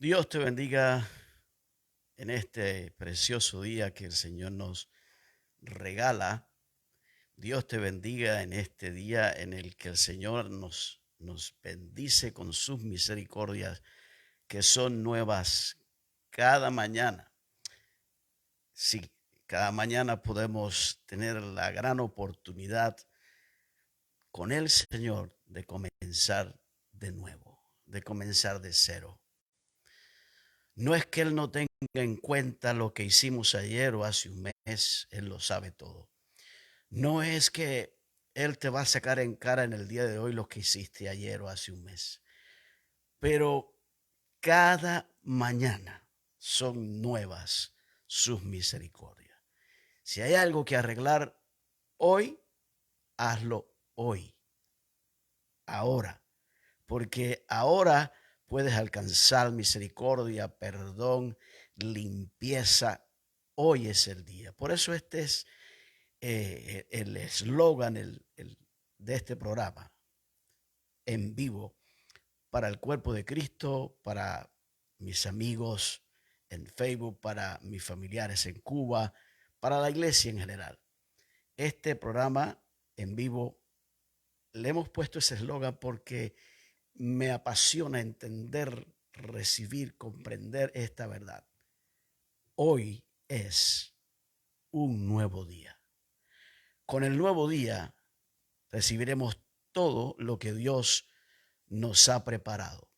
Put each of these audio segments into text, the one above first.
Dios te bendiga en este precioso día que el Señor nos regala. Dios te bendiga en este día en el que el Señor nos bendice con sus misericordias que son nuevas cada mañana. Sí, cada mañana podemos tener la gran oportunidad con el Señor de comenzar de nuevo, de comenzar de cero. No es que Él no tenga en cuenta lo que hicimos ayer o hace un mes, Él lo sabe todo. No es que Él te va a sacar en cara en el día de hoy lo que hiciste ayer o hace un mes, pero cada mañana son nuevas sus misericordias. Si hay algo que arreglar hoy, hazlo hoy, ahora, porque ahora puedes alcanzar misericordia, perdón, limpieza. Hoy es el día. Por eso este es el eslogan de este programa, en vivo, para el cuerpo de Cristo, para mis amigos en Facebook, para mis familiares en Cuba, para la iglesia en general. Este programa en vivo le hemos puesto ese eslogan porque me apasiona entender, recibir, comprender esta verdad. Hoy es un nuevo día. Con el nuevo día recibiremos todo lo que Dios nos ha preparado.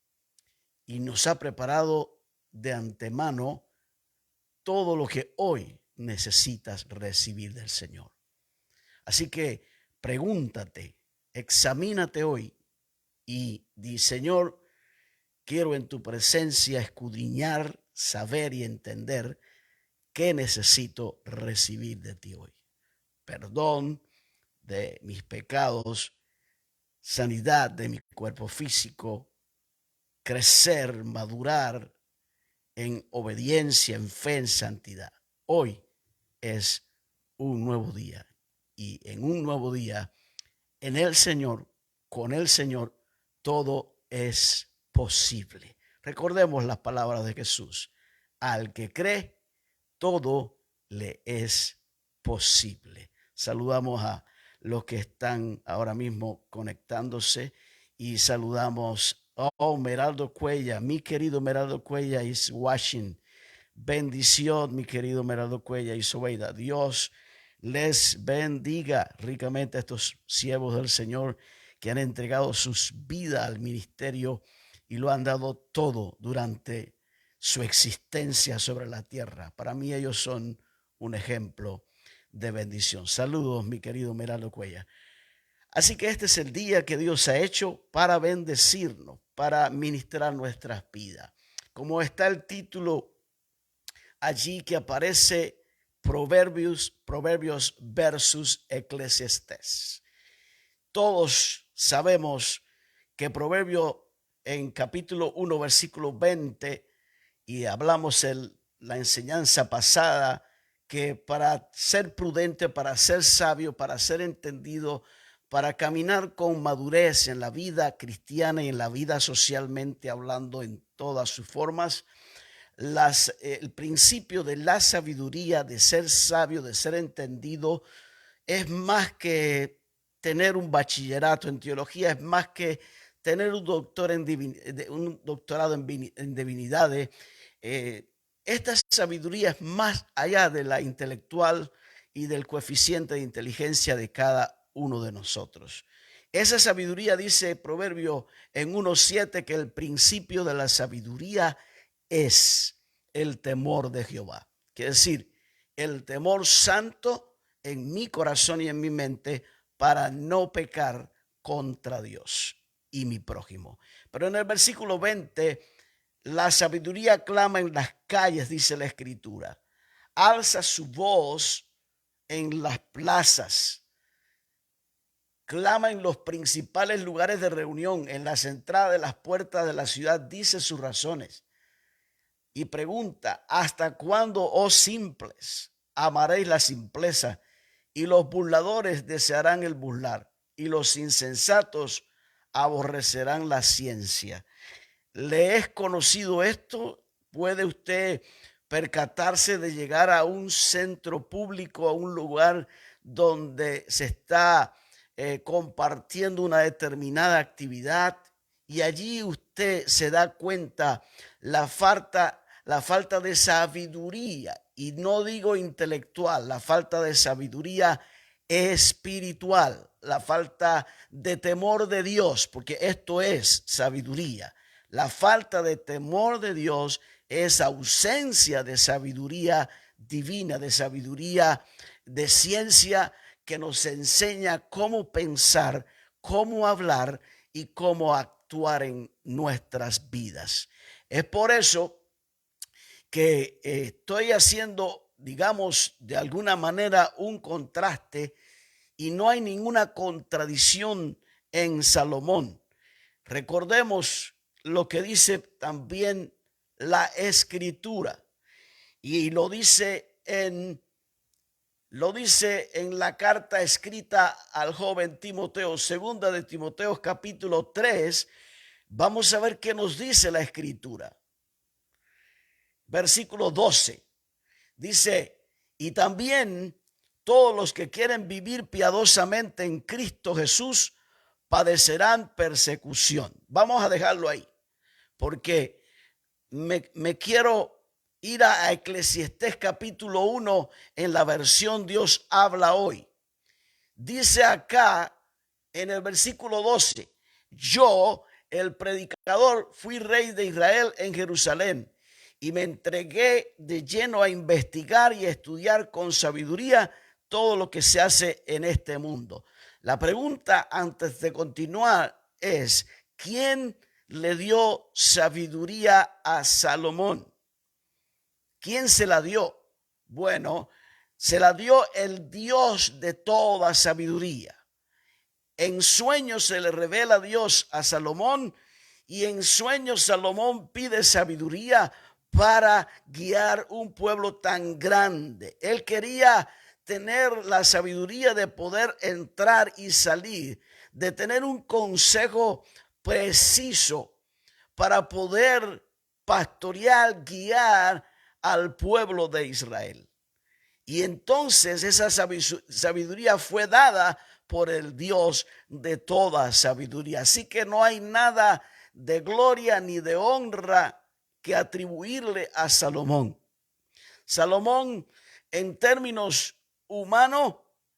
Y nos ha preparado de antemano todo lo que hoy necesitas recibir del Señor. Así que pregúntate, examínate hoy y di, Señor, quiero en tu presencia escudriñar, saber y entender qué necesito recibir de ti hoy. Perdón de mis pecados, sanidad de mi cuerpo físico, crecer, madurar en obediencia, en fe, en santidad. Hoy es un nuevo día y en un nuevo día, en el Señor, con el Señor, todo es posible. Recordemos las palabras de Jesús. Al que cree, todo le es posible. Saludamos a los que están ahora mismo conectándose y saludamos a Meraldo Cuella, mi querido Meraldo Cuella is watching. Bendición, mi querido Meraldo Cuella y Sobeida. Dios les bendiga ricamente a estos siervos del Señor que han entregado sus vidas al ministerio y lo han dado todo durante su existencia sobre la tierra. Para mí ellos son un ejemplo de bendición. Saludos, mi querido Meraldo Cuella. Así que este es el día que Dios ha hecho para bendecirnos, para ministrar nuestras vidas. Como está el título allí que aparece Proverbios versus Eclesiastés. Todos sabemos que Proverbio en capítulo 1, versículo 20, y hablamos la enseñanza pasada, que para ser prudente, para ser sabio, para ser entendido, para caminar con madurez en la vida cristiana y en la vida socialmente hablando en todas sus formas, el principio de la sabiduría, de ser sabio, de ser entendido, es más que tener un bachillerato en teología, es más que tener un doctorado en divinidades. Esta sabiduría es más allá de la intelectual y del coeficiente de inteligencia de cada uno de nosotros. Esa sabiduría, dice Proverbio en 1:7, que el principio de la sabiduría es el temor de Jehová. Quiere decir, el temor santo en mi corazón y en mi mente para no pecar contra Dios y mi prójimo. Pero en el versículo 20, la sabiduría clama en las calles, dice la Escritura. Alza su voz en las plazas. Clama en los principales lugares de reunión, en las entradas de las puertas de la ciudad, dice sus razones. Y pregunta, ¿hasta cuándo, oh simples, amaréis la simpleza? Y los burladores desearán el burlar, y los insensatos aborrecerán la ciencia. ¿Le es conocido esto? ¿Puede usted percatarse de llegar a un centro público, a un lugar donde se está compartiendo una determinada actividad y allí usted se da cuenta la falta de sabiduría, y no digo intelectual, la falta de sabiduría espiritual, la falta de temor de Dios, porque esto es sabiduría? La falta de temor de Dios es ausencia de sabiduría divina, de sabiduría de ciencia que nos enseña cómo pensar, cómo hablar y cómo actuar en nuestras vidas. Es por eso que estoy haciendo, digamos, de alguna manera un contraste, y no hay ninguna contradicción en Salomón. Recordemos lo que dice también la Escritura, y lo dice en la carta escrita al joven Timoteo, segunda de Timoteo capítulo 3. Vamos a ver qué nos dice la Escritura. Versículo 12 dice: y también todos los que quieren vivir piadosamente en Cristo Jesús padecerán persecución. Vamos a dejarlo ahí, porque me quiero ir a Eclesiastés capítulo 1 en la versión Dios habla hoy. Dice acá en el versículo 12: yo, el predicador, fui rey de Israel en Jerusalén y me entregué de lleno a investigar y a estudiar con sabiduría todo lo que se hace en este mundo. La pregunta antes de continuar es: ¿quién le dio sabiduría a Salomón? ¿Quién se la dio? Bueno, se la dio el Dios de toda sabiduría. En sueños se le revela Dios a Salomón, y en sueños Salomón pide sabiduría para guiar un pueblo tan grande. Él quería tener la sabiduría de poder entrar y salir, de tener un consejo preciso para poder pastorear, guiar al pueblo de Israel. Y entonces esa sabiduría fue dada por el Dios de toda sabiduría. Así que no hay nada de gloria ni de honra que atribuirle a Salomón. Salomón, en términos humanos,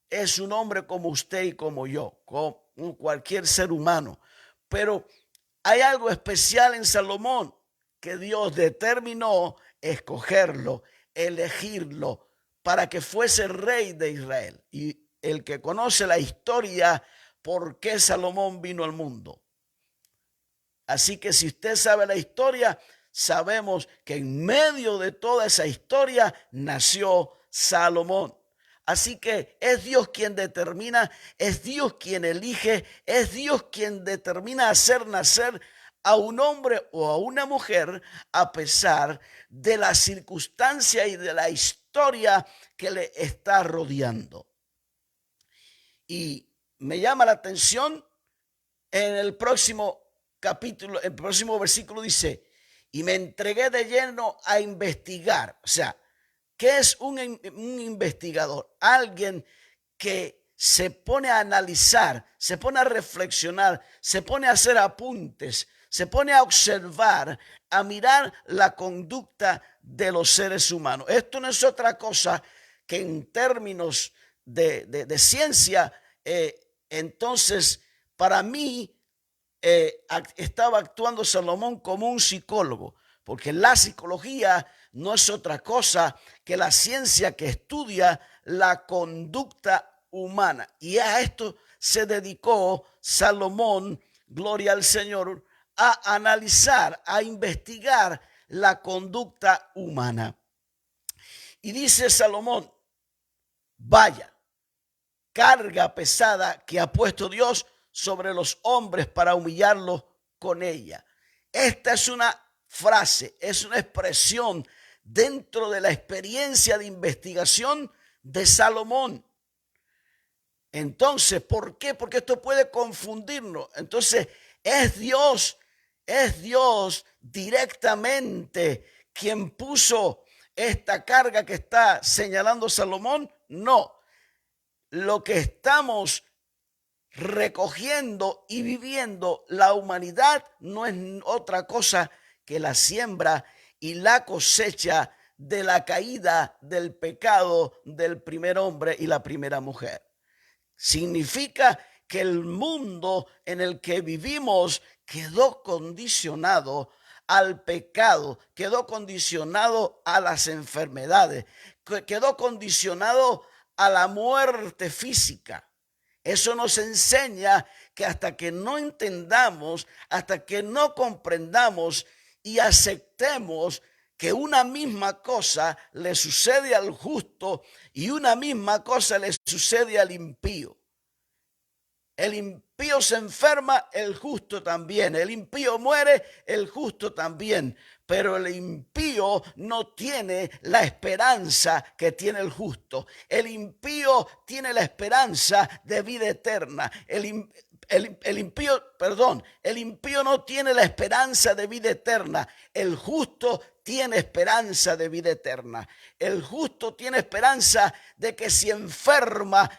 es un hombre como usted y como yo, como cualquier ser humano. Pero hay algo especial en Salomón, que Dios determinó escogerlo, elegirlo para que fuese rey de Israel. Y el que conoce la historia, por qué Salomón vino al mundo. Así que si usted sabe la historia, sabemos que en medio de toda esa historia nació Salomón. Así que es Dios quien determina, es Dios quien elige, es Dios quien determina hacer nacer a un hombre o a una mujer a pesar de la circunstancia y de la historia que le está rodeando. Y me llama la atención en el próximo capítulo, el próximo versículo dice: y me entregué de lleno a investigar. O sea, ¿qué es un investigador? Alguien que se pone a analizar, se pone a reflexionar, se pone a hacer apuntes, se pone a observar, a mirar la conducta de los seres humanos. Esto no es otra cosa que, en términos de ciencia, entonces para mí estaba actuando Salomón como un psicólogo, porque la psicología no es otra cosa que la ciencia que estudia la conducta humana. Y a esto se dedicó Salomón, gloria al Señor, a analizar, a investigar la conducta humana. Y dice Salomón: vaya carga pesada que ha puesto Dios sobre los hombres para humillarlos con ella. Esta es una frase, es una expresión dentro de la experiencia de investigación de Salomón. Entonces, ¿por qué? Porque esto puede confundirnos. Entonces, es Dios ¿Es Dios directamente quien puso esta carga que está señalando Salomón? No. Lo que estamos recogiendo y viviendo la humanidad no es otra cosa que la siembra y la cosecha de la caída del pecado del primer hombre y la primera mujer. Significa que el mundo en el que vivimos quedó condicionado al pecado, quedó condicionado a las enfermedades, quedó condicionado a la muerte física. Eso nos enseña que hasta que no entendamos, hasta que no comprendamos y aceptemos que una misma cosa le sucede al justo y una misma cosa le sucede al impío. El impío se enferma, el justo también. El impío muere, el justo también. Pero el impío no tiene la esperanza que tiene el justo. El impío tiene la esperanza de vida eterna. El impío no tiene la esperanza de vida eterna. El justo tiene esperanza de vida eterna. El justo tiene esperanza de que si enferma,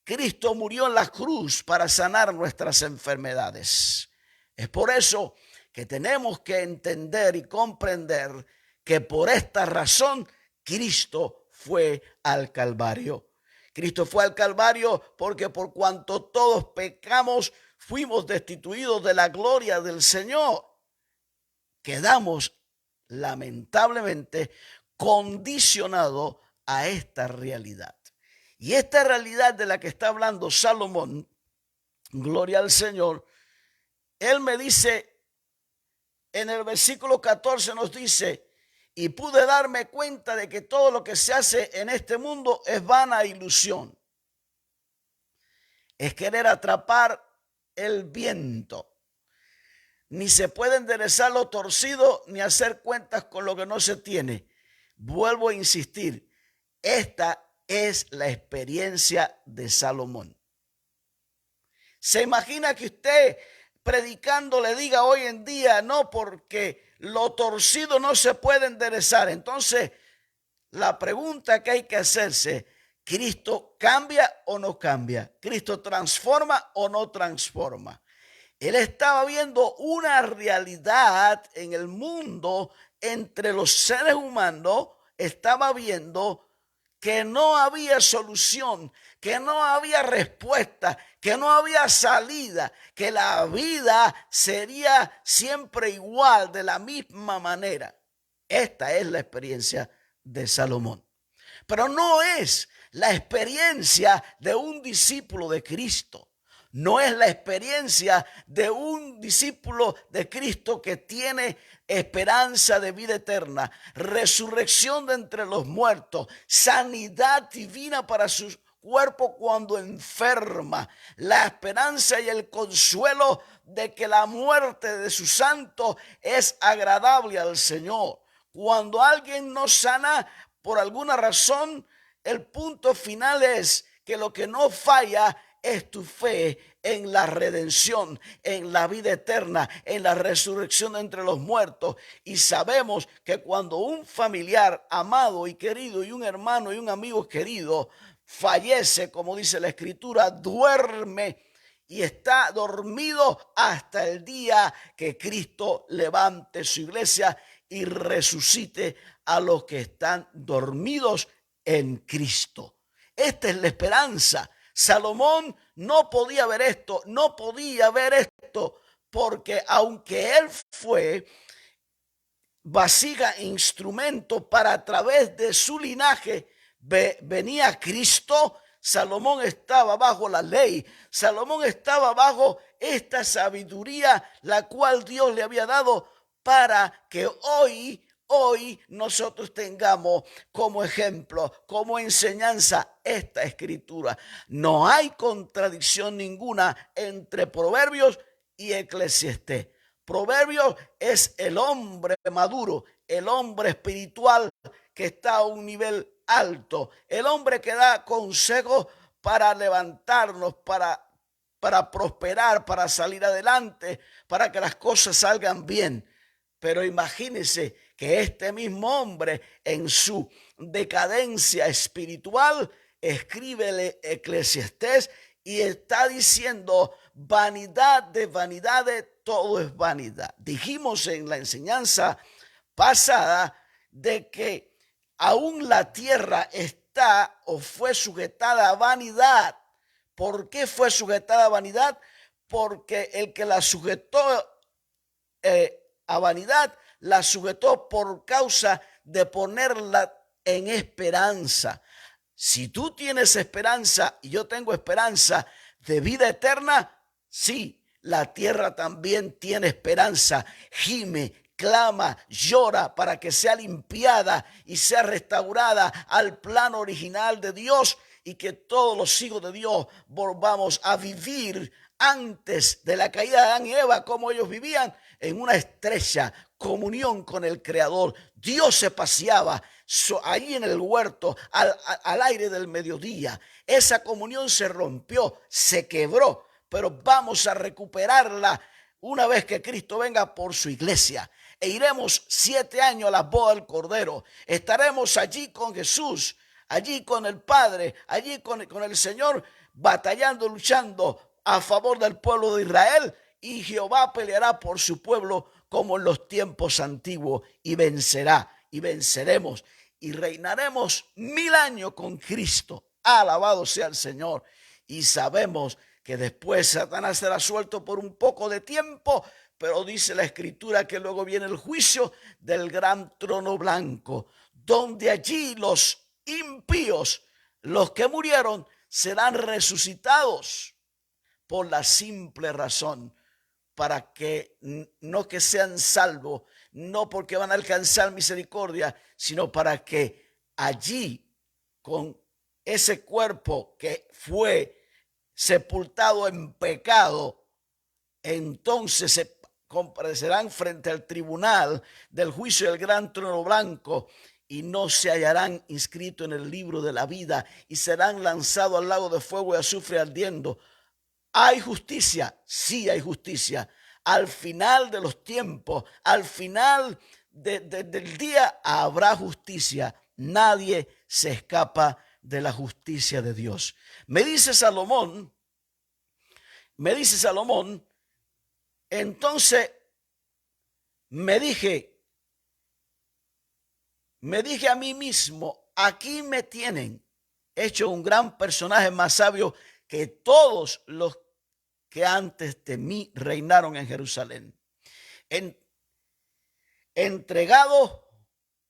Cristo murió en la cruz para sanar nuestras enfermedades. Es por eso que tenemos que entender y comprender que por esta razón Cristo fue al Calvario. Cristo fue al Calvario porque por cuanto todos pecamos, fuimos destituidos de la gloria del Señor. Quedamos lamentablemente condicionados a esta realidad. Y esta realidad de la que está hablando Salomón, gloria al Señor, él me dice, en el versículo 14 nos dice, y pude darme cuenta de que todo lo que se hace en este mundo es vana ilusión. Es querer atrapar el viento. Ni se puede enderezar lo torcido, ni hacer cuentas con lo que no se tiene. Vuelvo a insistir, esta es la experiencia de Salomón. ¿Se imagina que usted predicando le diga hoy en día, no, porque lo torcido no se puede enderezar? Entonces, la pregunta que hay que hacerse, ¿Cristo cambia o no cambia? ¿Cristo transforma o no transforma? Él estaba viendo una realidad en el mundo entre los seres humanos, estaba viendo que no había solución, que no había respuesta, que no había salida, que la vida sería siempre igual, de la misma manera. Esta es la experiencia de Salomón. Pero no es la experiencia de un discípulo de Cristo. No es la experiencia de un discípulo de Cristo que tiene esperanza de vida eterna, resurrección de entre los muertos, sanidad divina para su cuerpo cuando enferma, la esperanza y el consuelo de que la muerte de su santo es agradable al Señor. Cuando alguien no sana por alguna razón, el punto final es que lo que no falla es tu fe en la redención, en la vida eterna, en la resurrección entre los muertos. Y sabemos que cuando un familiar amado y querido y un hermano y un amigo querido fallece, como dice la Escritura, duerme y está dormido hasta el día que Cristo levante su iglesia y resucite a los que están dormidos en Cristo. Esta es la esperanza. Salomón no podía ver esto, porque aunque él fue vasija, instrumento para a través de su linaje venía Cristo, Salomón estaba bajo la ley, Salomón estaba bajo esta sabiduría la cual Dios le había dado para que hoy nosotros tengamos como ejemplo, como enseñanza esta escritura. No hay contradicción ninguna entre Proverbios y Eclesiastés. Proverbios es el hombre maduro, el hombre espiritual que está a un nivel alto, el hombre que da consejos para levantarnos, para para prosperar, para salir adelante, para que las cosas salgan bien. Pero imagínense que este mismo hombre en su decadencia espiritual escribe el Eclesiastés y está diciendo: vanidad de vanidades, todo es vanidad. Dijimos en la enseñanza pasada de que aún la tierra está o fue sujetada a vanidad. ¿Por qué fue sujetada a vanidad? Porque el que la sujetó a vanidad, la sujetó por causa de ponerla en esperanza. Si tú tienes esperanza y yo tengo esperanza de vida eterna, sí, la tierra también tiene esperanza. Gime, clama, llora para que sea limpiada y sea restaurada al plan original de Dios, y que todos los hijos de Dios volvamos a vivir antes de la caída de Adán y Eva, como ellos vivían, en una estrecha comunión con el Creador. Dios se paseaba ahí en el huerto al aire del mediodía. Esa comunión se rompió, se quebró, pero vamos a recuperarla una vez que Cristo venga por su iglesia. E iremos 7 años a la boda del Cordero. Estaremos allí con Jesús, allí con el Padre, allí con el Señor, batallando, luchando a favor del pueblo de Israel. Y Jehová peleará por su pueblo como en los tiempos antiguos, y vencerá, y venceremos, y reinaremos 1000 años con Cristo. Alabado sea el Señor. Y sabemos que después Satanás será suelto por un poco de tiempo, pero dice la Escritura que luego viene el juicio del gran trono blanco, donde allí los impíos, los que murieron, serán resucitados por la simple razón, para que no que sean salvos, no porque van a alcanzar misericordia, sino para que allí, con ese cuerpo que fue sepultado en pecado, entonces se comparecerán frente al tribunal del juicio del gran trono blanco, y no se hallarán inscritos en el libro de la vida, y serán lanzados al lago de fuego y azufre ardiendo. ¿Hay justicia? Sí, hay justicia. Al final de los tiempos, al final del día, habrá justicia. Nadie se escapa de la justicia de Dios. Me dice Salomón, entonces me dije a mí mismo: aquí me tienen hecho un gran personaje, más sabio que todos los que antes de mí reinaron en Jerusalén. Entregado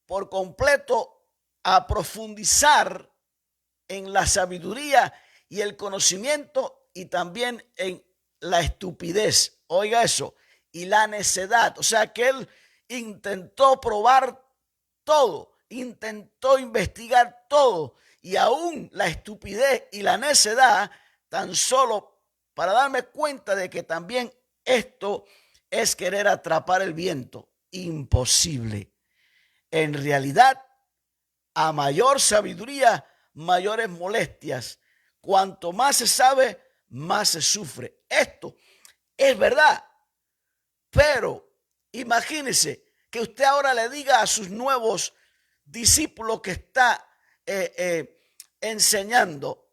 por completo a profundizar en la sabiduría y el conocimiento, y también en la estupidez, oiga eso, y la necedad. O sea que él intentó probar todo, intentó investigar todo, y aún la estupidez y la necedad, tan solo para darme cuenta de que también esto es querer atrapar el viento. Imposible. En realidad, a mayor sabiduría, mayores molestias. Cuanto más se sabe, más se sufre. Esto es verdad. Pero imagínese que usted ahora le diga a sus nuevos discípulos que está enseñando,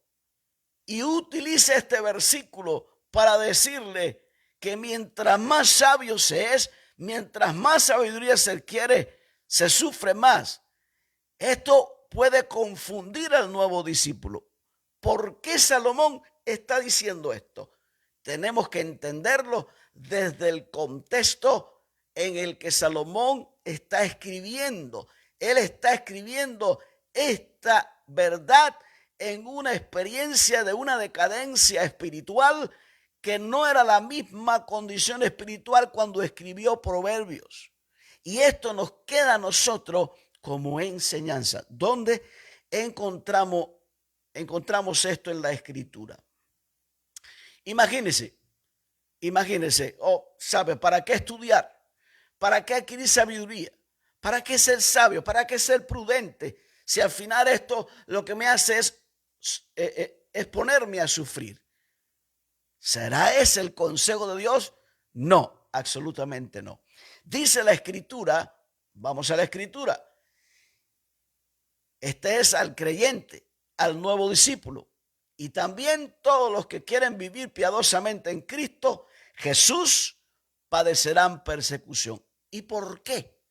y utilice este versículo para decirle que mientras más sabio se es, mientras más sabiduría se adquiere, se sufre más. Esto puede confundir al nuevo discípulo. ¿Por qué Salomón está diciendo esto? Tenemos que entenderlo desde el contexto en el que Salomón está escribiendo. Él está escribiendo esta verdad en una experiencia de una decadencia espiritual que no era la misma condición espiritual cuando escribió Proverbios. Y esto nos queda a nosotros como enseñanza. ¿Dónde encontramos esto en la Escritura? Imagínese, ¿sabe para qué estudiar? ¿Para qué adquirir sabiduría? ¿Para qué ser sabio? ¿Para qué ser prudente? Si al final esto lo que me hace es ponerme a sufrir. ¿Será ese el consejo de Dios? No, absolutamente no. Dice la Escritura, vamos a la Escritura, este es al creyente, al nuevo discípulo, y también todos los que quieren vivir piadosamente en Cristo Jesús padecerán persecución. ¿Y por qué?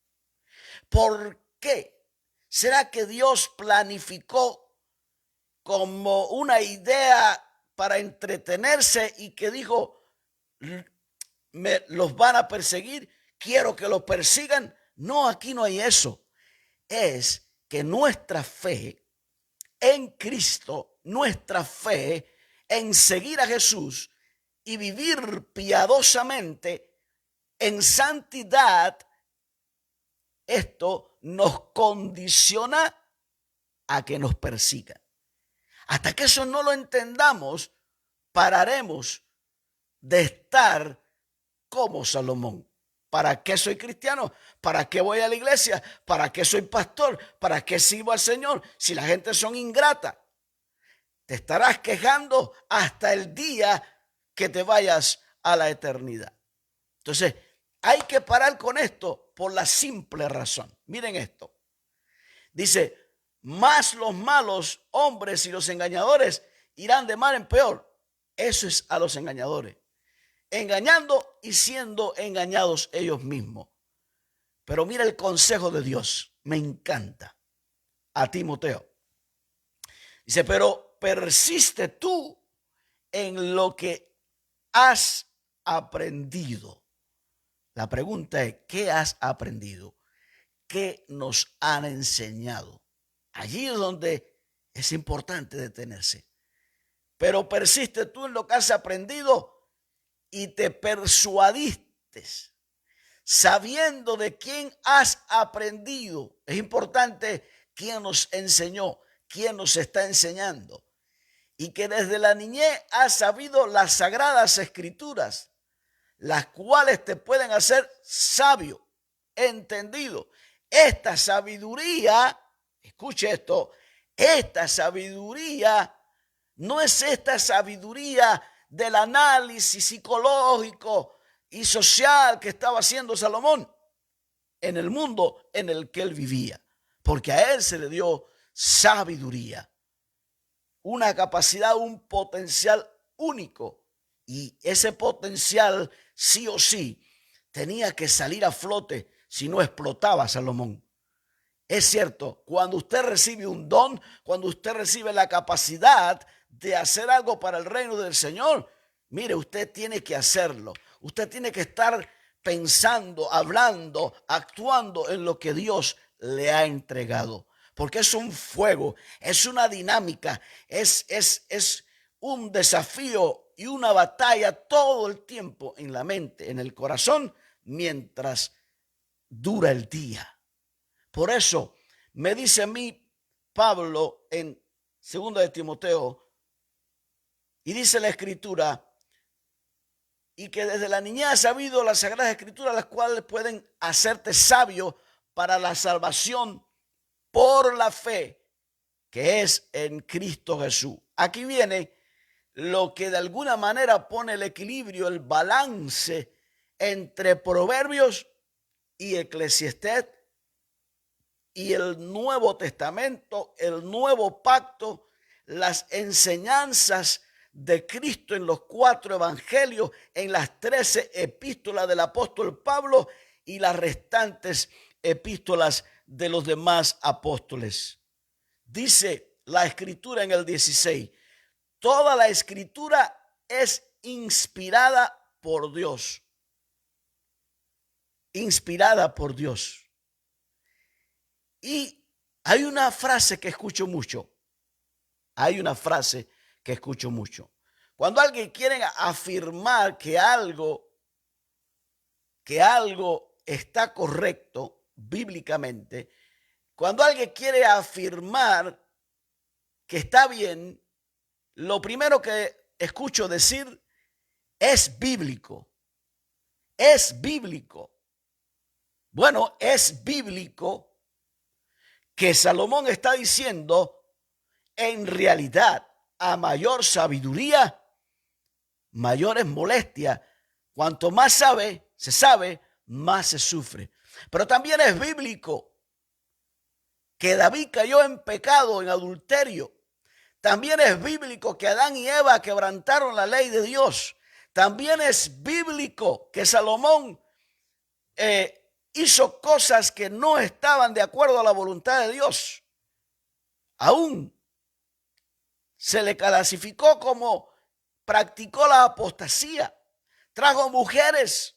¿Por qué? ¿Será que Dios planificó como una idea para entretenerse y que dijo, los van a perseguir, quiero que los persigan? No, aquí no hay eso. Es que nuestra fe en Cristo, nuestra fe en seguir a Jesús y vivir piadosamente en santidad, esto nos condiciona a que nos persigan. Hasta que eso no lo entendamos, pararemos de estar como Salomón. ¿Para qué soy cristiano? ¿Para qué voy a la iglesia? ¿Para qué soy pastor? ¿Para qué sirvo al Señor? Si la gente son ingrata, te estarás quejando hasta el día que te vayas a la eternidad. Entonces, hay que parar con esto por la simple razón. Miren esto. Dice, más los malos hombres y los engañadores irán de mal en peor. Eso es a los engañadores. Engañando y siendo engañados ellos mismos. Pero mira el consejo de Dios. Me encanta. A Timoteo. Dice, pero persiste tú en lo que has aprendido. La pregunta es, ¿qué has aprendido? ¿Qué nos han enseñado? Allí es donde es importante detenerse. Pero persiste tú en lo que has aprendido y te persuadiste, sabiendo de quién has aprendido. Es importante quién nos enseñó, quién nos está enseñando. Y que desde la niñez has sabido las sagradas escrituras, las cuales te pueden hacer sabio, entendido. Esta sabiduría, escuche esto, esta sabiduría no es esta sabiduría del análisis psicológico y social que estaba haciendo Salomón en el mundo en el que él vivía, porque a él se le dio sabiduría, una capacidad, un potencial único, y ese potencial sí o sí tenía que salir a flote, si no explotaba Salomón. Es cierto, cuando usted recibe un don, cuando usted recibe la capacidad de hacer algo para el reino del Señor, mire, usted tiene que hacerlo. Usted tiene que estar pensando, hablando, actuando en lo que Dios le ha entregado. Porque es un fuego, es una dinámica, es un desafío y una batalla todo el tiempo en la mente, en el corazón, mientras dura el día. Por eso me dice a mí Pablo en 2 de Timoteo, y dice la Escritura, y que desde la niñez has sabido las sagradas Escrituras, las cuales pueden hacerte sabio para la salvación por la fe que es en Cristo Jesús. Aquí viene lo que de alguna manera pone el equilibrio, el balance entre Proverbios y Eclesiastés y el Nuevo Testamento, el Nuevo Pacto, las enseñanzas de Cristo en los 4 evangelios, en las 13 epístolas del apóstol Pablo y las restantes epístolas de los demás apóstoles. Dice la Escritura en el 16, toda la Escritura es inspirada por Dios. Inspirada por Dios. Y hay una frase que escucho mucho. Cuando alguien quiere afirmar que algo está correcto bíblicamente, cuando alguien quiere afirmar que está bien, lo primero que escucho decir es bíblico. Es bíblico. Bueno, es bíblico que Salomón está diciendo, en realidad, a mayor sabiduría, mayores molestias. Cuanto más se sabe, más se sufre. Pero también es bíblico que David cayó en pecado, en adulterio. También es bíblico que Adán y Eva quebrantaron la ley de Dios. También es bíblico que Salomón hizo cosas que no estaban de acuerdo a la voluntad de Dios. Aún se le clasificó como practicó la apostasía. Trajo mujeres,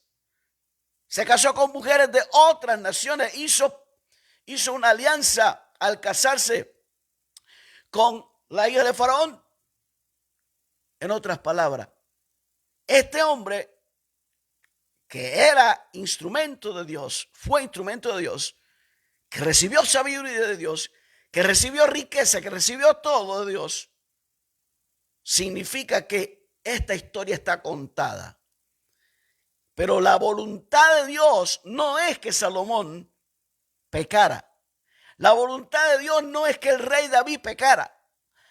se casó con mujeres de otras naciones, hizo una alianza al casarse con la hija de Faraón. En otras palabras, este hombre que era instrumento de Dios, fue instrumento de Dios, que recibió sabiduría de Dios, que recibió riqueza, que recibió todo de Dios, significa que esta historia está contada. Pero la voluntad de Dios no es que Salomón pecara. La voluntad de Dios no es que el rey David pecara.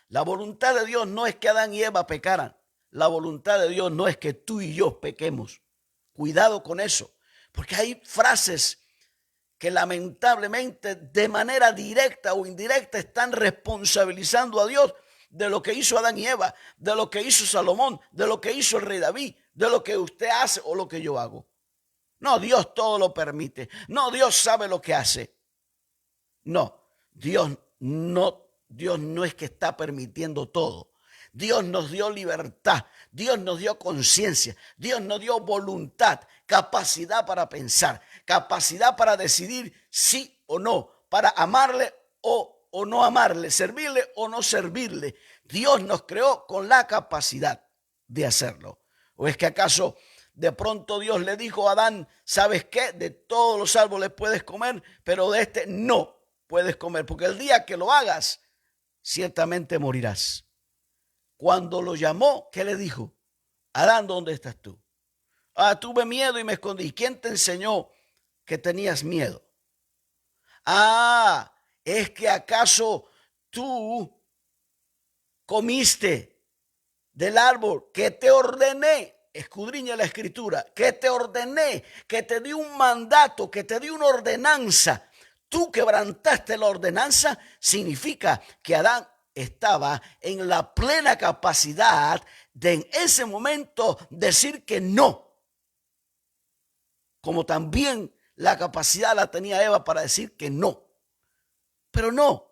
La voluntad de Dios no es que Adán y Eva pecaran. La voluntad de Dios no es que tú y yo pequemos. Cuidado con eso, porque hay frases que lamentablemente de manera directa o indirecta están responsabilizando a Dios de lo que hizo Adán y Eva, de lo que hizo Salomón, de lo que hizo el rey David, de lo que usted hace o lo que yo hago. No, Dios todo lo permite. No, Dios sabe lo que hace. No, Dios no es que está permitiendo todo. Dios nos dio libertad, Dios nos dio conciencia, Dios nos dio voluntad, capacidad para pensar, capacidad para decidir sí o no, para amarle o no amarle, servirle o no servirle. Dios nos creó con la capacidad de hacerlo. ¿O es que acaso de pronto Dios le dijo a Adán, ¿sabes qué? De todos los árboles puedes comer, pero de este no puedes comer, porque el día que lo hagas, ciertamente morirás. Cuando lo llamó, ¿qué le dijo? Adán, ¿dónde estás tú? Tuve miedo y me escondí. ¿Quién te enseñó que tenías miedo? ¿Es que acaso tú comiste del árbol que te ordené? Escudriña la escritura, que te ordené, que te di un mandato, que te di una ordenanza. Tú quebrantaste la ordenanza, significa que Adán estaba en la plena capacidad de en ese momento decir que no. Como también la capacidad la tenía Eva para decir que no. Pero no,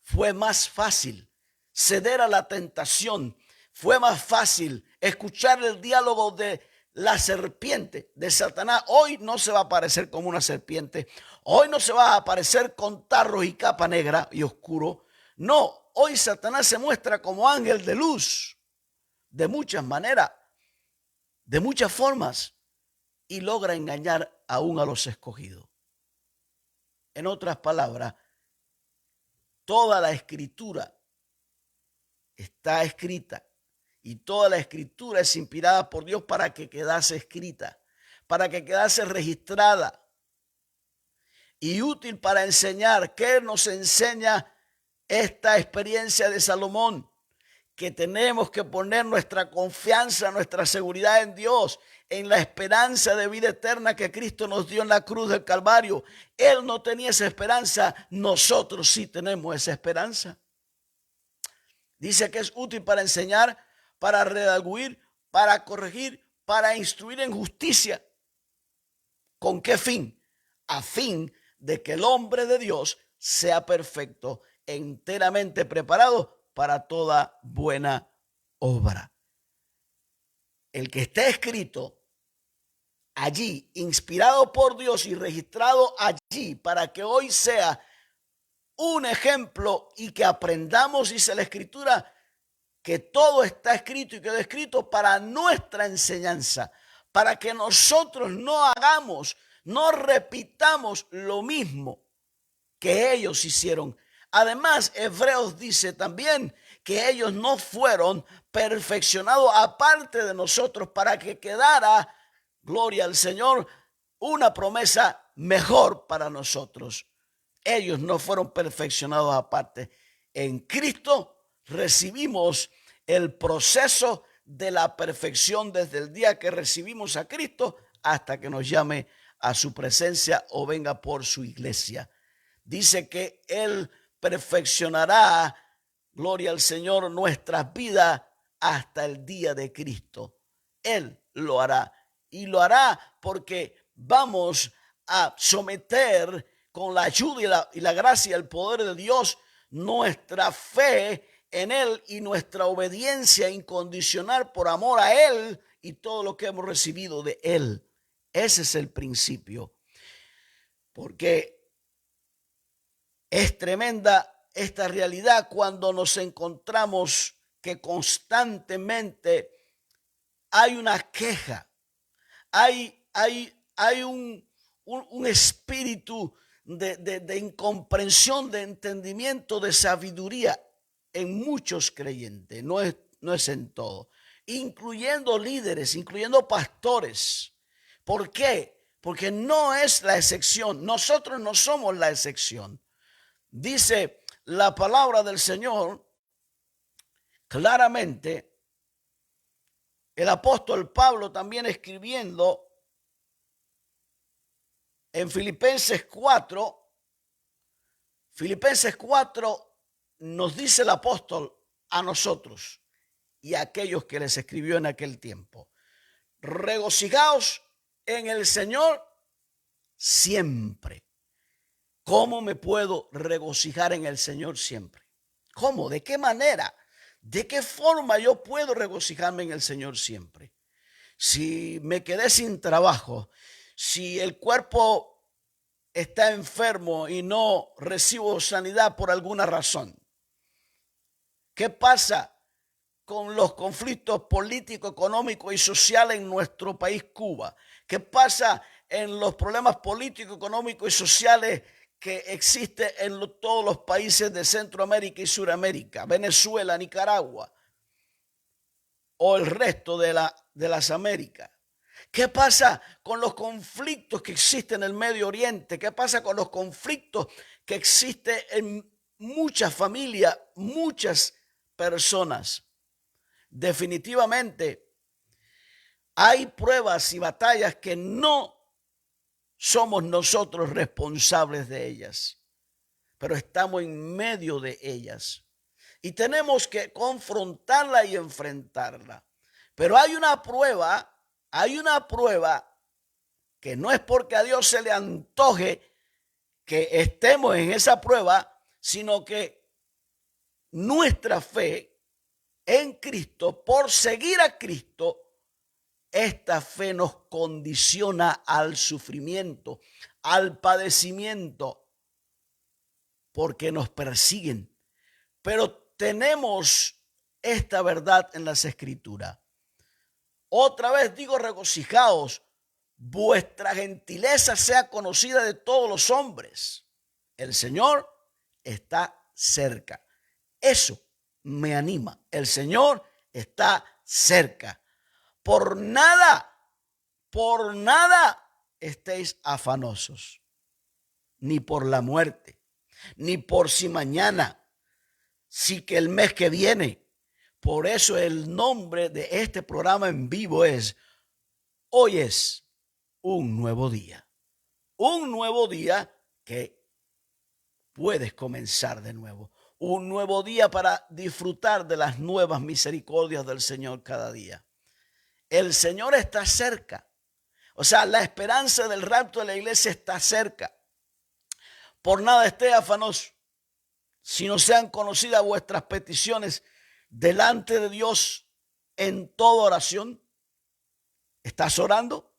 fue más fácil ceder a la tentación. Fue más fácil escuchar el diálogo de la serpiente, de Satanás. Hoy no se va a aparecer como una serpiente. Hoy no se va a aparecer con tarros y capa negra y oscuro. No. Hoy Satanás se muestra como ángel de luz, de muchas maneras, de muchas formas, y logra engañar aún a los escogidos. En otras palabras, toda la escritura está escrita y toda la escritura es inspirada por Dios para que quedase escrita, para que quedase registrada y útil para enseñar. ¿Qué nos enseña esta experiencia de Salomón? Que tenemos que poner nuestra confianza, nuestra seguridad en Dios, en la esperanza de vida eterna que Cristo nos dio en la cruz del Calvario. Él no tenía esa esperanza, nosotros sí tenemos esa esperanza. Dice que es útil para enseñar, para redarguir, para corregir, para instruir en justicia. ¿Con qué fin? A fin de que el hombre de Dios sea perfecto, enteramente preparado para toda buena obra. El que está escrito allí, inspirado por Dios y registrado allí para que hoy sea un ejemplo y que aprendamos, dice la escritura, que todo está escrito y quedó escrito para nuestra enseñanza, para que nosotros no hagamos, no repitamos lo mismo que ellos hicieron. Además, Hebreos dice también que ellos no fueron perfeccionados aparte de nosotros para que quedara, gloria al Señor, una promesa mejor para nosotros. Ellos no fueron perfeccionados aparte. En Cristo recibimos el proceso de la perfección desde el día que recibimos a Cristo hasta que nos llame a su presencia o venga por su iglesia. Dice que Él perfeccionará, gloria al Señor, nuestras vidas hasta el día de Cristo. Él lo hará, y lo hará porque vamos a someter con la ayuda y la gracia y el poder de Dios nuestra fe en Él y nuestra obediencia incondicional por amor a Él y todo lo que hemos recibido de Él. Ese es el principio, porque es tremenda esta realidad cuando nos encontramos que constantemente hay una queja, hay un espíritu de incomprensión, de entendimiento, de sabiduría en muchos creyentes, no es en todo, incluyendo líderes, incluyendo pastores. ¿Por qué? Porque no es la excepción, nosotros no somos la excepción. Dice la palabra del Señor claramente, el apóstol Pablo también escribiendo en Filipenses 4 nos dice el apóstol a nosotros y a aquellos que les escribió en aquel tiempo: regocijaos en el Señor siempre. ¿Cómo me puedo regocijar en el Señor siempre? ¿Cómo? ¿De qué manera? ¿De qué forma yo puedo regocijarme en el Señor siempre? Si me quedé sin trabajo, si el cuerpo está enfermo y no recibo sanidad por alguna razón, ¿qué pasa con los conflictos políticos, económicos y sociales en nuestro país, Cuba? ¿Qué pasa en los problemas políticos, económicos y sociales que existen en todos los países de Centroamérica y Suramérica, Venezuela, Nicaragua o el resto de las Américas? ¿Qué pasa con los conflictos que existen en el Medio Oriente? ¿Qué pasa con los conflictos que existen en muchas familias, muchas personas? Definitivamente hay pruebas y batallas que no somos nosotros responsables de ellas, pero estamos en medio de ellas y tenemos que confrontarla y enfrentarla. Pero hay una prueba que no es porque a Dios se le antoje que estemos en esa prueba, sino que nuestra fe en Cristo, por seguir a Cristo, esta fe nos condiciona al sufrimiento, al padecimiento, porque nos persiguen. Pero tenemos esta verdad en las Escrituras. Otra vez digo, regocijaos, vuestra gentileza sea conocida de todos los hombres. El Señor está cerca. Eso me anima. El Señor está cerca. Por nada estéis afanosos, ni por la muerte, ni por si mañana, si que el mes que viene. Por eso el nombre de este programa en vivo es: hoy es un nuevo día. Un nuevo día que puedes comenzar de nuevo. Un nuevo día para disfrutar de las nuevas misericordias del Señor cada día. El Señor está cerca. O sea, la esperanza del rapto de la iglesia está cerca. Por nada esté afanoso, sino sean conocidas vuestras peticiones delante de Dios en toda oración. ¿Estás orando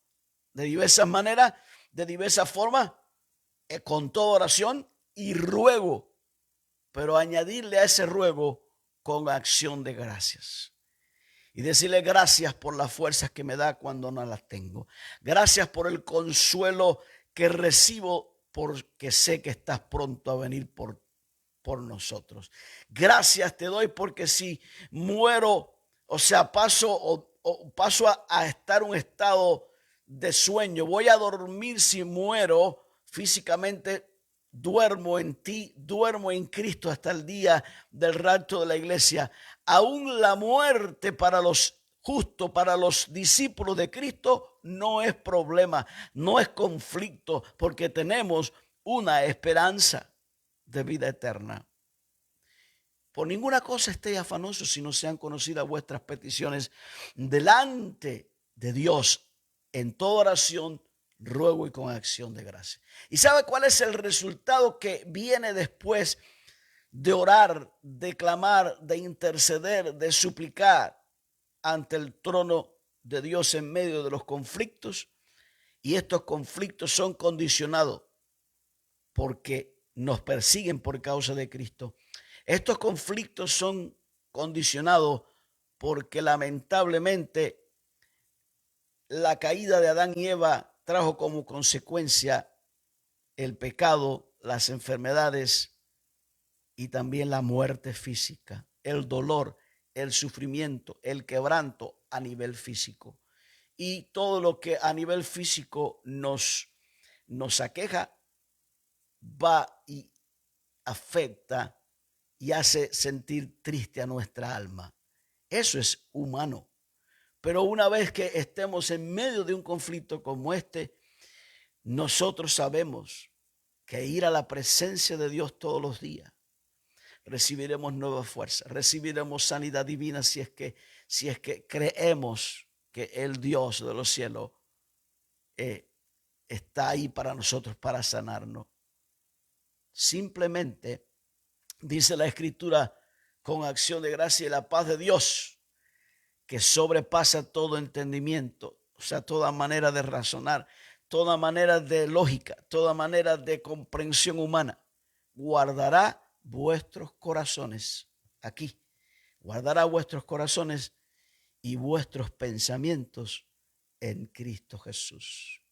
de diversas maneras, de diversas formas? Con toda oración y ruego, pero añadirle a ese ruego con acción de gracias. Y decirle gracias por las fuerzas que me da cuando no las tengo. Gracias por el consuelo que recibo porque sé que estás pronto a venir por nosotros. Gracias te doy porque si muero, o sea, paso a estar en un estado de sueño, voy a dormir si muero físicamente, duermo en ti, duermo en Cristo hasta el día del rapto de la iglesia. Aún la muerte para los justo para los discípulos de Cristo no es problema, no es conflicto, porque tenemos una esperanza de vida eterna. Por ninguna cosa estéis afanosos, si no sean conocidas vuestras peticiones delante de Dios en toda oración, ruego y con acción de gracia. ¿Y sabe cuál es el resultado que viene después de orar, de clamar, de interceder, de suplicar ante el trono de Dios en medio de los conflictos? Y estos conflictos son condicionados porque nos persiguen por causa de Cristo. Estos conflictos son condicionados porque lamentablemente la caída de Adán y Eva trajo como consecuencia el pecado, las enfermedades y también la muerte física, el dolor, el sufrimiento, el quebranto a nivel físico. Y todo lo que a nivel físico nos aqueja va y afecta y hace sentir triste a nuestra alma. Eso es humano. Pero una vez que estemos en medio de un conflicto como este, nosotros sabemos que ir a la presencia de Dios todos los días, recibiremos nueva fuerza, recibiremos sanidad divina si es que creemos que el Dios de los cielos está ahí para nosotros, para sanarnos. Simplemente, dice la Escritura, con acción de gracia y la paz de Dios, que sobrepasa todo entendimiento, o sea, toda manera de razonar, toda manera de lógica, toda manera de comprensión humana, guardará vuestros corazones, aquí, guardará vuestros corazones y vuestros pensamientos en Cristo Jesús.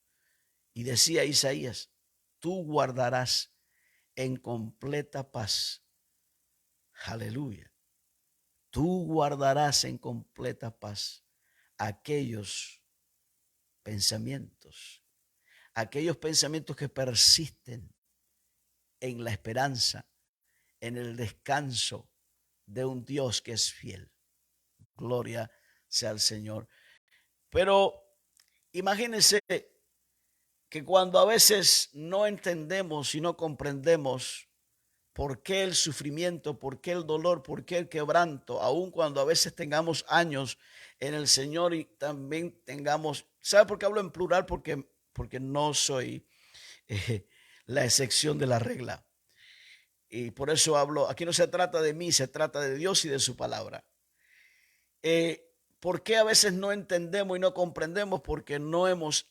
Y decía Isaías, tú guardarás en completa paz. Aleluya. Tú guardarás en completa paz aquellos pensamientos que persisten en la esperanza, en el descanso de un Dios que es fiel. Gloria sea al Señor. Pero imagínense que cuando a veces no entendemos y no comprendemos por qué el sufrimiento, por qué el dolor, por qué el quebranto, aun cuando a veces tengamos años en el Señor y también tengamos, ¿sabe por qué hablo en plural? Porque no soy la excepción de la regla. Y por eso hablo, aquí no se trata de mí, se trata de Dios y de su palabra. ¿Por qué a veces no entendemos y no comprendemos? Porque no hemos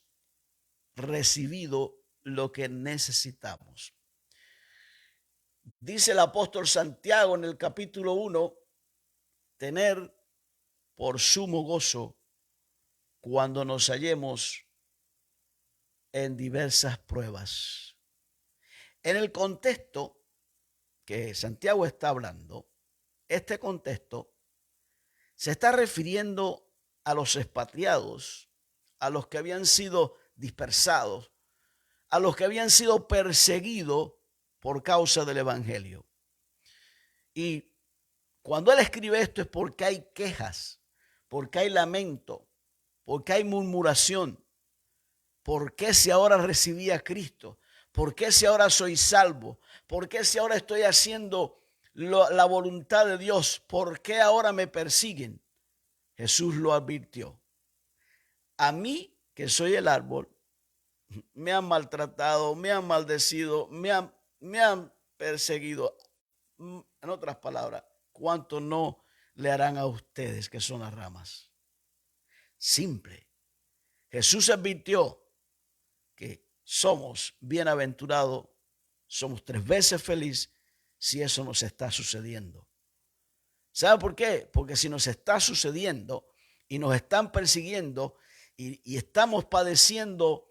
recibido lo que necesitamos. Dice el apóstol Santiago en el capítulo 1, tener por sumo gozo cuando nos hallemos en diversas pruebas. En el contexto que Santiago está hablando, este contexto se está refiriendo a los expatriados, a los que habían sido dispersados, a los que habían sido perseguidos por causa del evangelio. Y cuando él escribe esto es porque hay quejas, porque hay lamento, porque hay murmuración. ¿Por qué si ahora recibí a Cristo? ¿Por qué si ahora soy salvo? ¿Por qué si ahora estoy haciendo la voluntad de Dios? ¿Por qué ahora me persiguen? Jesús lo advirtió. A mí, que soy el árbol, me han maltratado, me han maldecido, me han perseguido. En otras palabras, ¿cuánto no le harán a ustedes que son las ramas? Simple. Jesús advirtió que somos bienaventurados, somos 3 veces felices si eso nos está sucediendo. ¿Sabe por qué? Porque si nos está sucediendo y nos están persiguiendo y estamos padeciendo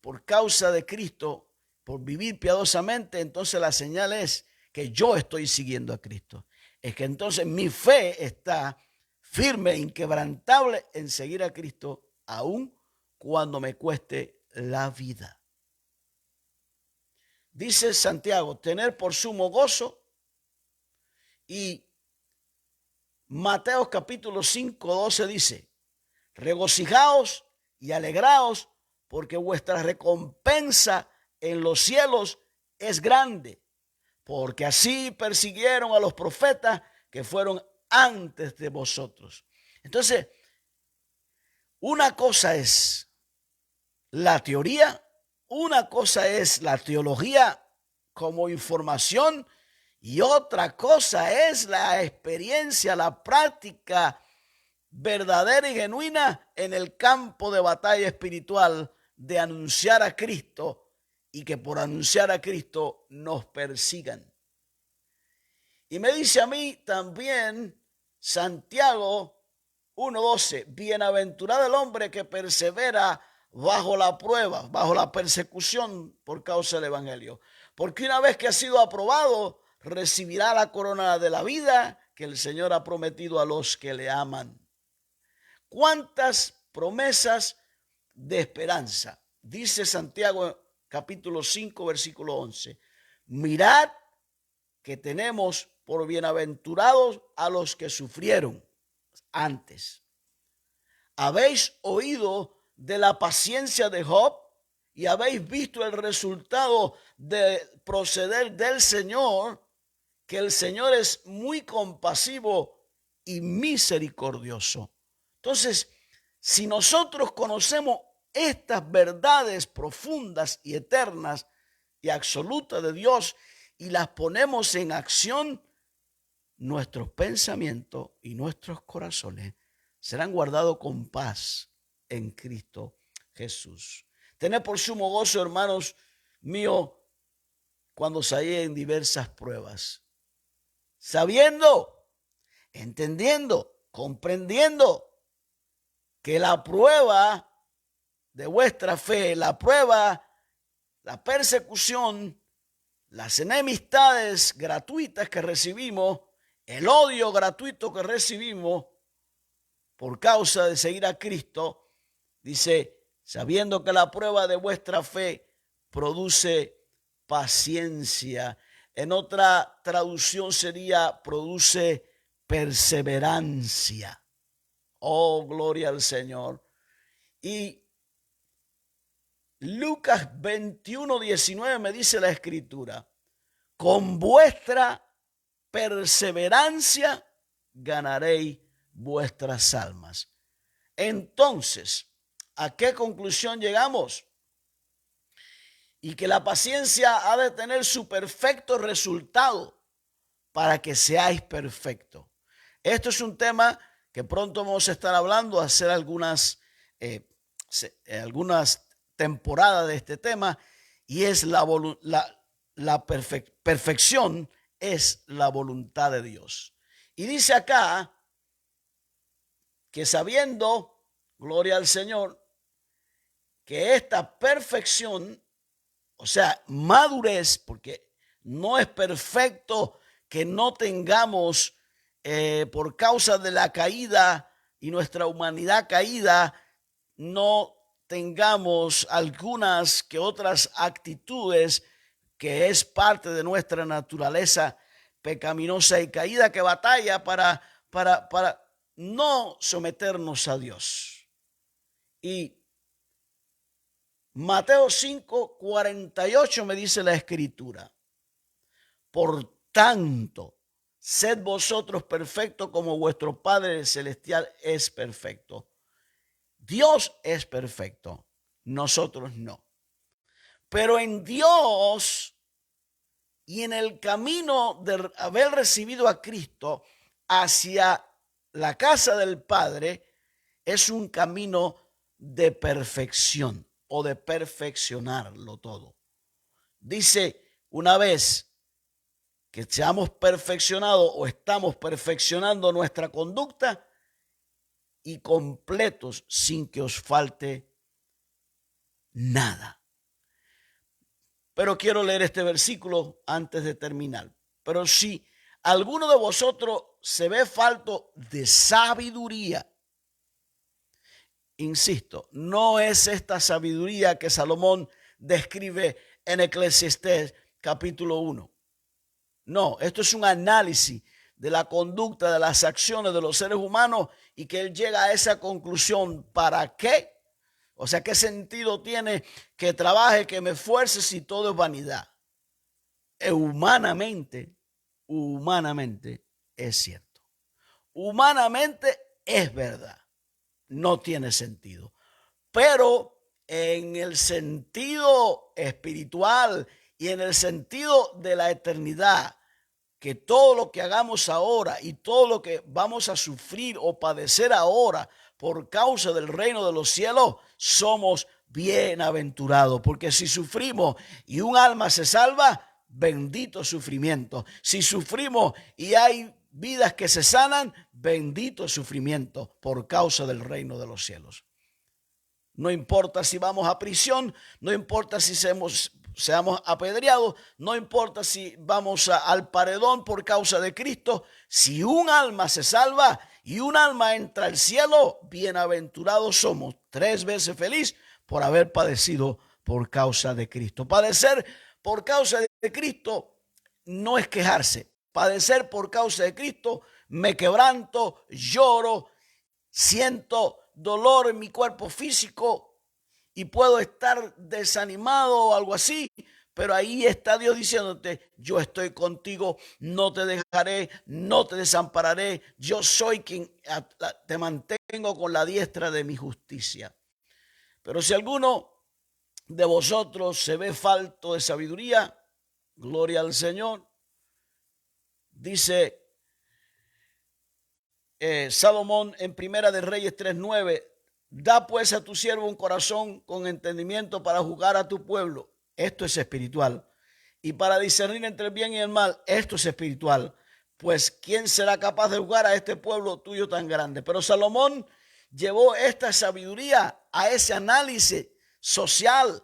por causa de Cristo, por vivir piadosamente, entonces la señal es que yo estoy siguiendo a Cristo. Es que entonces mi fe está firme, inquebrantable en seguir a Cristo, aun cuando me cueste la vida. Dice Santiago, tener por sumo gozo y Mateo capítulo 5, 12 dice: regocijaos y alegraos, porque vuestra recompensa en los cielos es grande, porque así persiguieron a los profetas que fueron antes de vosotros. Entonces, una cosa es la teoría, una cosa es la teología como información y otra cosa es la experiencia, la práctica verdadera y genuina en el campo de batalla espiritual de anunciar a Cristo y que por anunciar a Cristo nos persigan. Y me dice a mí también Santiago 1:12, bienaventurado el hombre que persevera bajo la prueba, bajo la persecución por causa del evangelio. Porque una vez que ha sido aprobado, recibirá la corona de la vida que el Señor ha prometido a los que le aman. ¿Cuántas promesas de esperanza? Dice Santiago capítulo 5, versículo 11. Mirad que tenemos por bienaventurados a los que sufrieron antes. Habéis oído de la paciencia de Job y habéis visto el resultado de proceder del Señor, que el Señor es muy compasivo y misericordioso. Entonces, si nosotros conocemos estas verdades profundas y eternas y absolutas de Dios y las ponemos en acción, nuestros pensamientos y nuestros corazones serán guardados con paz en Cristo Jesús. Tened por sumo gozo, hermanos míos, cuando se hallen en diversas pruebas, sabiendo, entendiendo, comprendiendo que la prueba de vuestra fe, la prueba, la persecución, las enemistades gratuitas que recibimos, el odio gratuito que recibimos por causa de seguir a Cristo, dice, sabiendo que la prueba de vuestra fe produce paciencia. En otra traducción sería produce perseverancia. Oh, gloria al Señor. Y Lucas 21:19 me dice la Escritura: con vuestra perseverancia ganaréis vuestras almas. Entonces, ¿a qué conclusión llegamos? Y que la paciencia ha de tener su perfecto resultado para que seáis perfectos. Esto es un tema que pronto vamos a estar hablando, hacer algunas temporadas de este tema, y es la perfección es la voluntad de Dios. Y dice acá que sabiendo, gloria al Señor, que esta perfección, o sea, madurez, porque no es perfecto que no tengamos por causa de la caída y nuestra humanidad caída, no tengamos algunas que otras actitudes que es parte de nuestra naturaleza pecaminosa y caída, que batalla para no someternos a Dios. Y Mateo 5:48 me dice la Escritura: por tanto, sed vosotros perfectos como vuestro Padre Celestial es perfecto. Dios es perfecto, nosotros no. Pero en Dios y en el camino de haber recibido a Cristo hacia la casa del Padre, es un camino de perfección o de perfeccionarlo todo. Dice, una vez que seamos perfeccionados o estamos perfeccionando nuestra conducta y completos sin que os falte nada. Pero quiero leer este versículo antes de terminar. Pero si alguno de vosotros se ve falto de sabiduría, insisto, no es esta sabiduría que Salomón describe en Eclesiastés capítulo 1. No, esto es un análisis de la conducta, de las acciones de los seres humanos y que él llega a esa conclusión. ¿Para qué? O sea, ¿qué sentido tiene que trabaje, que me esfuerce si todo es vanidad? Humanamente es cierto. Humanamente es verdad. No tiene sentido. Pero en el sentido espiritual y en el sentido de la eternidad, que todo lo que hagamos ahora y todo lo que vamos a sufrir o padecer ahora por causa del reino de los cielos, somos bienaventurados. Porque si sufrimos y un alma se salva, bendito sufrimiento. Si sufrimos y hay vidas que se sanan, bendito sufrimiento por causa del reino de los cielos. No importa si vamos a prisión, no importa si seamos apedreados, no importa si vamos al paredón por causa de Cristo. Si un alma se salva y un alma entra al cielo, bienaventurados somos, 3 veces feliz por haber padecido por causa de Cristo. Padecer por causa de Cristo no es quejarse. Padecer por causa de Cristo, me quebranto, lloro, siento dolor en mi cuerpo físico y puedo estar desanimado o algo así, pero ahí está Dios diciéndote: yo estoy contigo, no te dejaré, no te desampararé, yo soy quien te mantengo con la diestra de mi justicia. Pero si alguno de vosotros se ve falto de sabiduría, gloria al Señor, dice Salomón en Primera de Reyes 3:9, da pues a tu siervo un corazón con entendimiento para juzgar a tu pueblo. Esto es espiritual. Y para discernir entre el bien y el mal. Esto es espiritual. Pues ¿quién será capaz de juzgar a este pueblo tuyo tan grande? Pero Salomón llevó esta sabiduría a ese análisis social.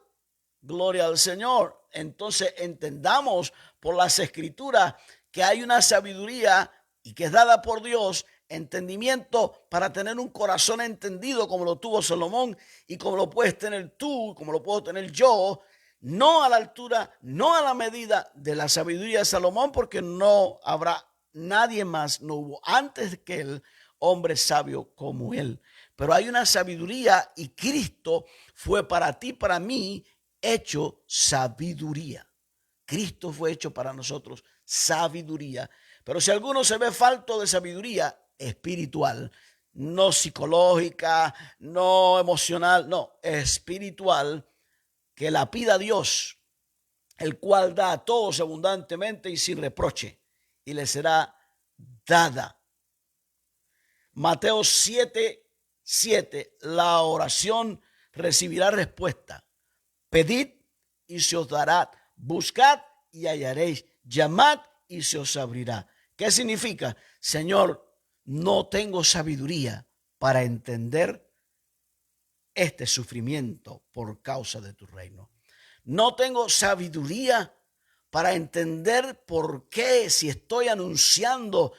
Gloria al Señor. Entonces entendamos por las escrituras que hay una sabiduría y que es dada por Dios, entendimiento para tener un corazón entendido como lo tuvo Salomón y como lo puedes tener tú, como lo puedo tener yo, no a la altura, no a la medida de la sabiduría de Salomón, porque no habrá nadie más, no hubo antes que él hombre sabio como él. Pero hay una sabiduría y Cristo fue para ti, para mí, hecho sabiduría. Cristo fue hecho para nosotros sabiduría. Pero si alguno se ve falto de sabiduría espiritual, no psicológica, no emocional, no, espiritual, que la pida Dios, el cual da a todos abundantemente y sin reproche, y le será dada. Mateo 7:7, la oración recibirá respuesta. Pedid y se os dará, buscad y hallaréis, llamad y se os abrirá. ¿Qué significa? Señor, no tengo sabiduría para entender este sufrimiento por causa de tu reino. No tengo sabiduría para entender por qué, si estoy anunciando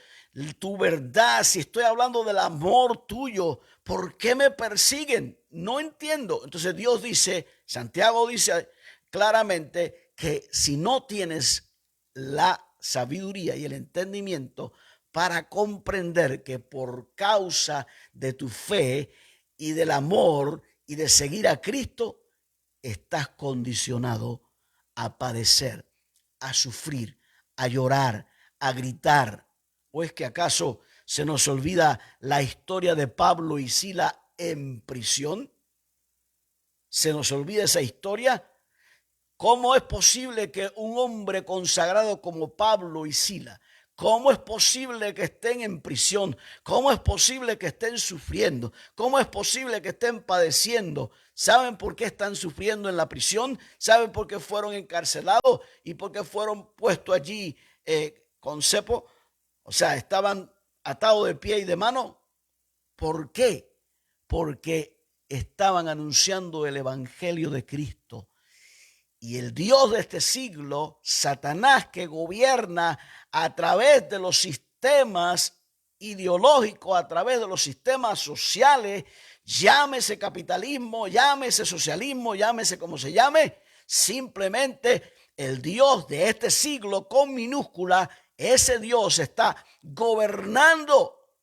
tu verdad, si estoy hablando del amor tuyo, ¿por qué me persiguen? No entiendo. Entonces Dios dice, Santiago dice claramente que si no tienes la sabiduría y el entendimiento para comprender que por causa de tu fe y del amor y de seguir a Cristo, estás condicionado a padecer, a sufrir, a llorar, a gritar. ¿O es que acaso se nos olvida la historia de Pablo y Sila en prisión? ¿Se nos olvida esa historia? ¿Cómo es posible que un hombre consagrado como Pablo y Sila, cómo es posible que estén en prisión? ¿Cómo es posible que estén sufriendo? ¿Cómo es posible que estén padeciendo? ¿Saben por qué están sufriendo en la prisión? ¿Saben por qué fueron encarcelados y por qué fueron puestos allí con cepo? O sea, estaban atados de pie y de mano. ¿Por qué? Porque estaban anunciando el evangelio de Cristo. Y el Dios de este siglo, Satanás, que gobierna a través de los sistemas ideológicos, a través de los sistemas sociales, llámese capitalismo, llámese socialismo, llámese como se llame, simplemente el Dios de este siglo con minúscula ese Dios está gobernando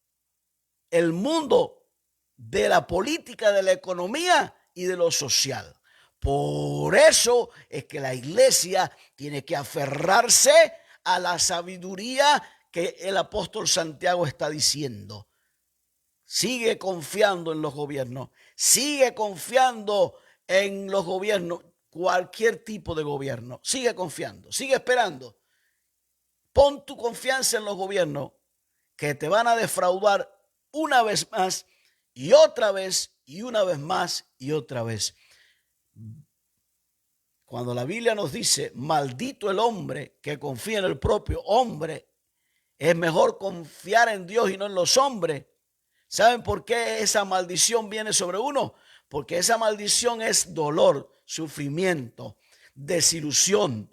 el mundo de la política, de la economía y de lo social. Por eso es que la iglesia tiene que aferrarse a la sabiduría que el apóstol Santiago está diciendo. Sigue confiando en los gobiernos, sigue confiando en los gobiernos, cualquier tipo de gobierno, sigue confiando, sigue esperando. Pon tu confianza en los gobiernos que te van a defraudar una vez más y otra vez y una vez más y otra vez. Cuando la Biblia nos dice, maldito el hombre que confía en el propio hombre, es mejor confiar en Dios y no en los hombres. ¿Saben por qué esa maldición viene sobre uno? Porque esa maldición es dolor, sufrimiento, desilusión,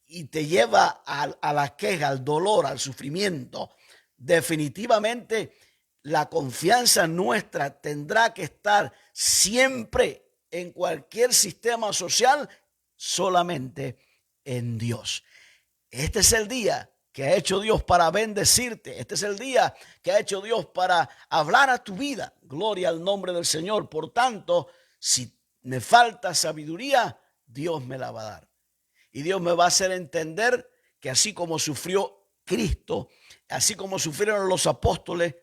y te lleva a la queja, al dolor, al sufrimiento. Definitivamente la confianza nuestra tendrá que estar siempre en cualquier sistema social solamente en Dios. Este es el día que ha hecho Dios para bendecirte. Este es el día que ha hecho Dios para hablar a tu vida. Gloria al nombre del Señor. Por tanto, si me falta sabiduría, Dios me la va a dar. Y Dios me va a hacer entender que así como sufrió Cristo, así como sufrieron los apóstoles,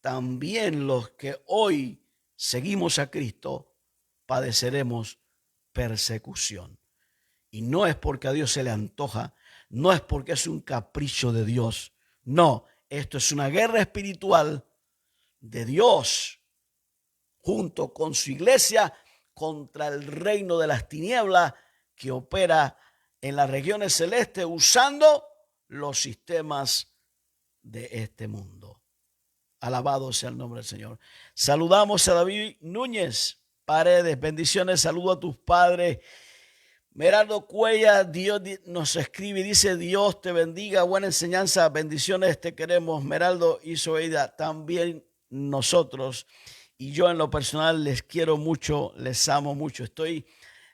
también los que hoy seguimos a Cristo padeceremos persecución. Y no es porque a Dios se le antoja, no es porque es un capricho de Dios. No, esto es una guerra espiritual de Dios junto con su iglesia contra el reino de las tinieblas que opera en las regiones celestes usando los sistemas de este mundo. Alabado sea el nombre del Señor. Saludamos a David Núñez Paredes. Bendiciones, saludo a tus padres. Meraldo Cuella, Dios nos escribe y dice, Dios te bendiga, buena enseñanza, bendiciones, te queremos. Meraldo y Zoeida, también nosotros. Y yo en lo personal les quiero mucho, les amo mucho. Estoy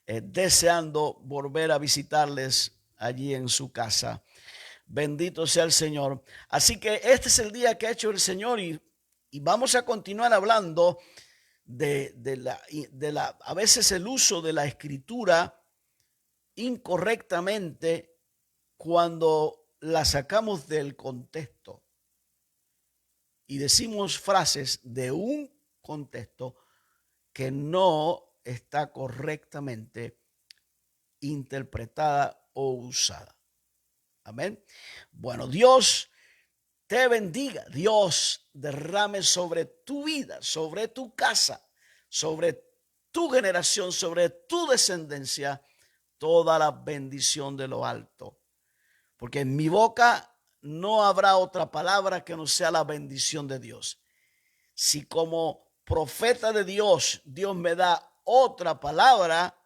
deseando volver a visitarles allí en su casa. Bendito sea el Señor. Así que este es el día que ha hecho el Señor y vamos a continuar hablando de la a veces el uso de la escritura incorrectamente cuando la sacamos del contexto y decimos frases de un contexto que no está correctamente interpretada o usada. Amén. Bueno, Dios te bendiga. Dios derrame sobre tu vida, sobre tu casa, sobre tu generación, sobre tu descendencia, toda la bendición de lo alto. Porque en mi boca no habrá otra palabra que no sea la bendición de Dios. Si como profeta de Dios, Dios me da otra palabra,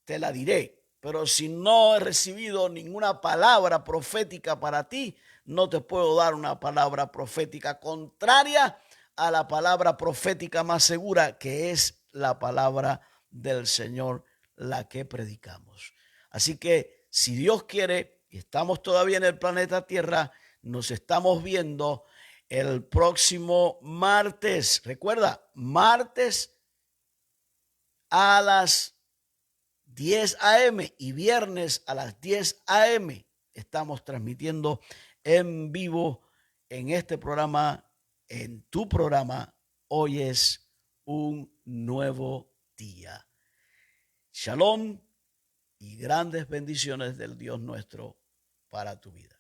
te la diré. Pero si no he recibido ninguna palabra profética para ti, no te puedo dar una palabra profética contraria a la palabra profética más segura, que es la palabra del Señor, la que predicamos. Así que si Dios quiere, y estamos todavía en el planeta Tierra, nos estamos viendo el próximo martes. Recuerda, martes a las 10 a.m. y viernes a las 10 a.m. estamos transmitiendo en vivo en este programa, en tu programa. Hoy es un nuevo día. Shalom y grandes bendiciones del Dios nuestro para tu vida.